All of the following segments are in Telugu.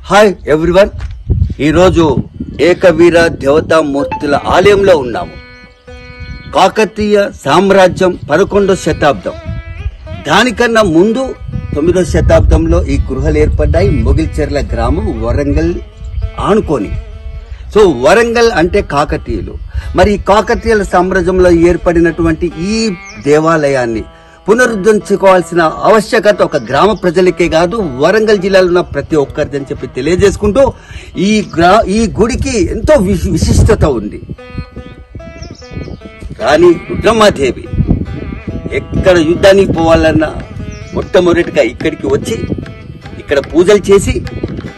హాయ్ ఎవ్రీవన్, ఈరోజు ఏకవీర దేవతామూర్తుల ఆలయంలో ఉన్నాము. కాకతీయ సామ్రాజ్యం 11వ శతాబ్దం, దానికన్నా ముందు 9వ శతాబ్దంలో ఈ గృహలు ఏర్పడ్డాయి. మొగిల్చెర్ల గ్రామం వరంగల్ ఆనుకొని. సో వరంగల్ అంటే కాకతీయులు. మరి ఈ కాకతీయుల సామ్రాజ్యంలో ఏర్పడినటువంటి ఈ దేవాలయాన్ని పునరుద్ధరించుకోవాల్సిన ఆవశ్యకత ఒక గ్రామ ప్రజలకే కాదు, వరంగల్ జిల్లాలో ఉన్న ప్రతి ఒక్కరిదని చెప్పి తెలియజేసుకుంటూ ఈ గుడికి ఎంతో విశిష్టత ఉంది. రాణి రుద్రమాదేవి ఎక్కడ యుద్ధానికి పోవాలన్నా మొట్టమొదటిగా ఇక్కడికి వచ్చి ఇక్కడ పూజలు చేసి,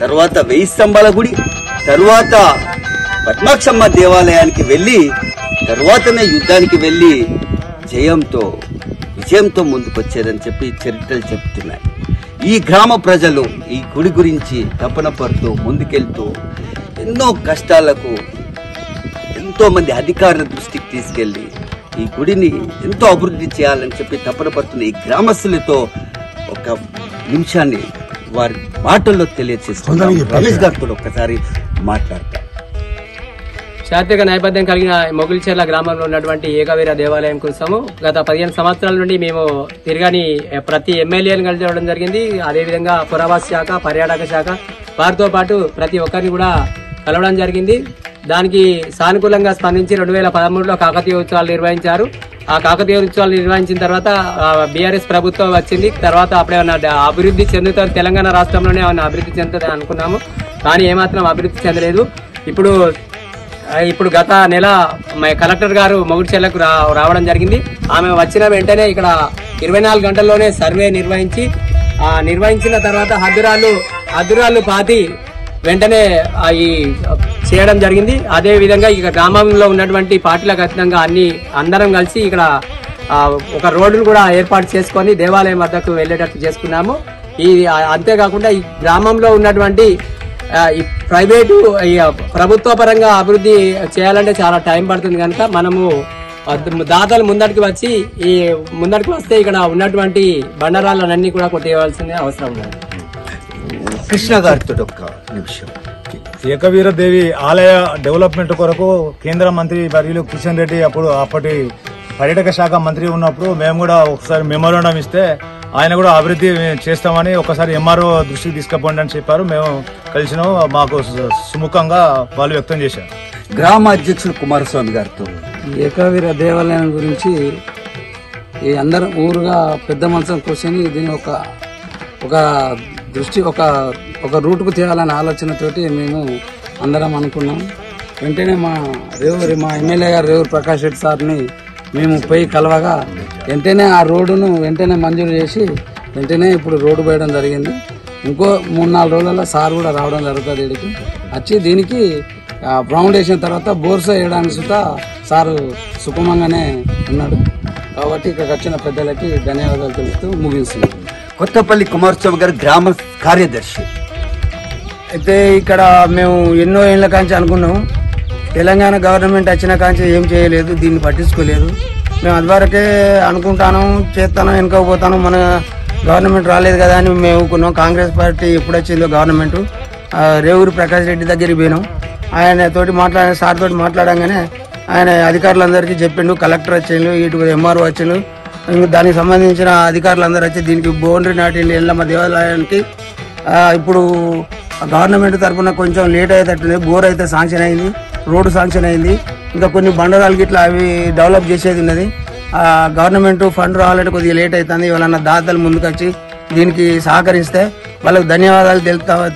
తర్వాత 1000 స్తంభాల గుడి, తర్వాత పద్మాక్షమ్మ దేవాలయానికి వెళ్లి, తర్వాతనే యుద్ధానికి వెళ్లి విజయంతో ముందుకొచ్చేదని చెప్పి చరిత్రలు చెప్తున్నాయి. ఈ గ్రామ ప్రజలు ఈ గుడి గురించి తపన పడుతూ ముందుకెళ్తూ ఎన్నో కష్టాలకు ఎంతో మంది అధికారుల దృష్టికి తీసుకెళ్లి ఈ గుడిని ఎంతో అభివృద్ధి చేయాలని చెప్పి తపన పడుతున్న ఈ గ్రామస్తులతో ఒక నిమిషాన్ని వారి మాటల్లో తెలియజేస్తున్నారు. రమేష్ గారు కూడా ఒక్కసారి మాట్లాడతారు. చారిత్రక నేపథ్యం కలిగిన మొగిల్చెర్ల గ్రామంలో ఉన్నటువంటి ఏకవీర దేవాలయం కోసము గత 15 సంవత్సరాల నుండి మేము తిరగని ప్రతి ఎమ్మెల్యేలను కలిసి జరిగింది. అదేవిధంగా పురావస్తు శాఖ, పర్యాటక శాఖ వారితో పాటు ప్రతి ఒక్కరిని కూడా కలవడం జరిగింది. దానికి సానుకూలంగా స్పందించి 2013లో కాకతీయ ఉత్సవాలు నిర్వహించారు. ఆ కాకతీయ ఉత్సవాలు నిర్వహించిన తర్వాత బీఆర్ఎస్ ప్రభుత్వం వచ్చింది. తర్వాత అప్పుడేమన్నా అభివృద్ధి చెందుతుంది, తెలంగాణ రాష్ట్రంలోనే ఏమన్నా అభివృద్ధి చెందుతుంది అనుకున్నాము, కానీ ఏమాత్రం అభివృద్ధి చెందలేదు. ఇప్పుడు గత నెల కలెక్టర్ గారు మొగిల్చెర్లకు రావడం జరిగింది. ఆమె వచ్చిన వెంటనే ఇక్కడ 24 గంటల్లోనే సర్వే నిర్వహించిన తర్వాత హద్దురాళ్ళు పాతి వెంటనే చేయడం జరిగింది. అదే విధంగా ఇక గ్రామంలో ఉన్నటువంటి పార్టీలకు ఖచ్చితంగా అందరం కలిసి ఇక్కడ ఒక రోడ్డును కూడా ఏర్పాటు చేసుకొని దేవాలయం వద్దకు వెళ్లేటట్టు చేసుకున్నాము. అంతేకాకుండా ఈ గ్రామంలో ఉన్నటువంటి ఈ ప్రైవేటు ప్రభుత్వ పరంగా అభివృద్ధి చేయాలంటే చాలా టైం పడుతుంది కనుక మనము దాతలు ముందటికి వస్తే ఇక్కడ ఉన్నటువంటి బండరాలన్నీ కూడా కొట్టేయవలసిన అవసరం ఉంది. కృష్ణ గారితో ఒక్క నిమిషం. ఏకవీర దేవి ఆలయ డెవలప్మెంట్ కొరకు కేంద్ర మంత్రి వర్యులు కిషన్ రెడ్డి అప్పటి పర్యాటక శాఖ మంత్రి ఉన్నప్పుడు మేము కూడా ఒకసారి మెమోరాండం ఇస్తే ఆయన కూడా అభివృద్ధి చేస్తామని ఒకసారి ఎంఆర్ఓ దృష్టికి తీసుకుపోండి అని చెప్పారు. మేము కలిసినాం, మాకు సుముఖంగా వాళ్ళు వ్యక్తం చేశారు. గ్రామ అధ్యక్షులు కుమారస్వామి గారితో ఏకవీర దేవాలయం గురించి ఈ అందరం ఊరుగా పెద్ద మనసును కూర్చొని దీని ఒక దృష్టి ఒక రూట్కు తేవాలనే ఆలోచనతోటి మేము అందరం అనుకున్నాం. వెంటనే మా ఎమ్మెల్యే గారు రేవూరు ప్రకాష్ రెడ్డి సార్ని మేము పోయి కలవగా వెంటనే ఆ రోడ్డును మంజూరు చేసి వెంటనే ఇప్పుడు రోడ్డు పోయడం జరిగింది. ఇంకో 3-4 రోజులలో సార్ కూడా రావడం జరుగుతుంది. ఇక్కడికి వచ్చి దీనికి ఫౌండేషన్ తర్వాత బోర్సా వేయడానికి సుతా సారు సుఖమంగానే ఉన్నాడు. కాబట్టి ఇక్కడికి వచ్చిన పెద్దలకి ధన్యవాదాలు తెలుపుతూ ముగిస్తున్నాం. కొత్తపల్లి కుమారస్వామి గారు గ్రామ కార్యదర్శి. అయితే ఇక్కడ మేము ఎన్నో ఏళ్ల కాంచి అనుకున్నాం, తెలంగాణ గవర్నమెంట్ వచ్చిన కాంచి ఏం చేయలేదు, దీన్ని పట్టించుకోలేదు. మేము అదివరకే అనుకుంటాను, చేస్తాను, వెనుకపోతాను, మన గవర్నమెంట్ రాలేదు కదా అని మేము ఊరుకున్నాం. కాంగ్రెస్ పార్టీ ఎప్పుడు వచ్చిందో గవర్నమెంట్ రేవూరు ప్రకాష్ రెడ్డి దగ్గరికి పోయినాం. ఆయన సార్ తోటి మాట్లాడంగానే ఆయన అధికారులందరికీ చెప్పిండు. కలెక్టర్ వచ్చిండు, ఇటు ఎంఆర్ఓ వచ్చిండు, దానికి సంబంధించిన అధికారులందరూ వచ్చి దీనికి బౌండరీ నాటిండి ఎల్లమ్మ దేవాలయానికి. ఇప్పుడు గవర్నమెంట్ తరఫున కొంచెం లేట్ అయ్యేటట్టుంది. బోర్ అయితే శాంక్షన్ అయింది, రోడ్డు శాంక్షన్ అయింది, ఇంకా కొన్ని బండరాలు గిట్లా అవి డెవలప్ చేసేది ఉన్నది. గవర్నమెంట్ ఫండ్ రావాలంటే కొద్దిగా లేట్ అవుతుంది. వాళ్ళన్న దాతలు ముందుకు వచ్చి దీనికి సహకరిస్తే వాళ్ళకు ధన్యవాదాలు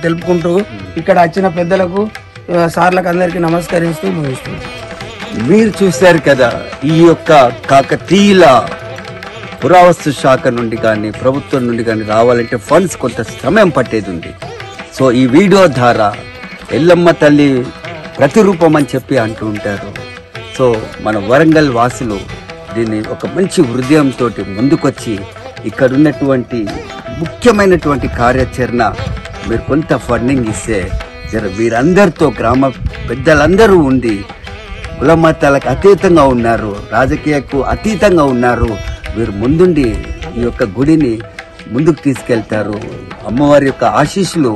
తెలుపుకుంటూ ఇక్కడ వచ్చిన పెద్దలకు సార్లకు అందరికీ నమస్కరిస్తూ ముగిస్తున్నాం. మీరు చూశారు కదా, ఈ యొక్క కాకతీయుల పురావస్తు శాఖ నుండి కానీ ప్రభుత్వం నుండి కానీ రావాలంటే ఫండ్స్ కొంత సమయం పట్టేది ఉంది. సో ఈ వీడియో ద్వారా ఎల్లమ్మ తల్లి ప్రతిరూపం అని చెప్పి అంటూ ఉంటారు. సో మన వరంగల్ వాసులు దీన్ని ఒక మంచి హృదయంతో ముందుకొచ్చి ఇక్కడ ఉన్నటువంటి ముఖ్యమైనటువంటి కార్యాచరణ మీరు కొంత ఫండింగ్ ఇస్తే మీరందరితో గ్రామ పెద్దలందరూ ఉండి కులమతాలకు అతీతంగా ఉన్నారు, రాజకీయకు అతీతంగా ఉన్నారు, మీరు ముందుండి ఈ యొక్క గుడిని ముందుకు తీసుకెళ్తారు. అమ్మవారి యొక్క ఆశీస్సులు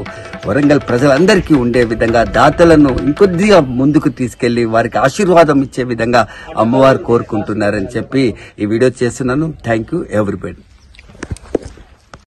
వరంగల్ ప్రజలందరికీ ఉండే విధంగా దాతలను ఇంకొద్దిగా ముందుకు తీసుకెళ్లి వారికి ఆశీర్వాదం ఇచ్చే విధంగా అమ్మవారు కోరుకుంటున్నారని చెప్పి ఈ వీడియో చేస్తున్నాను. Thank you everybody.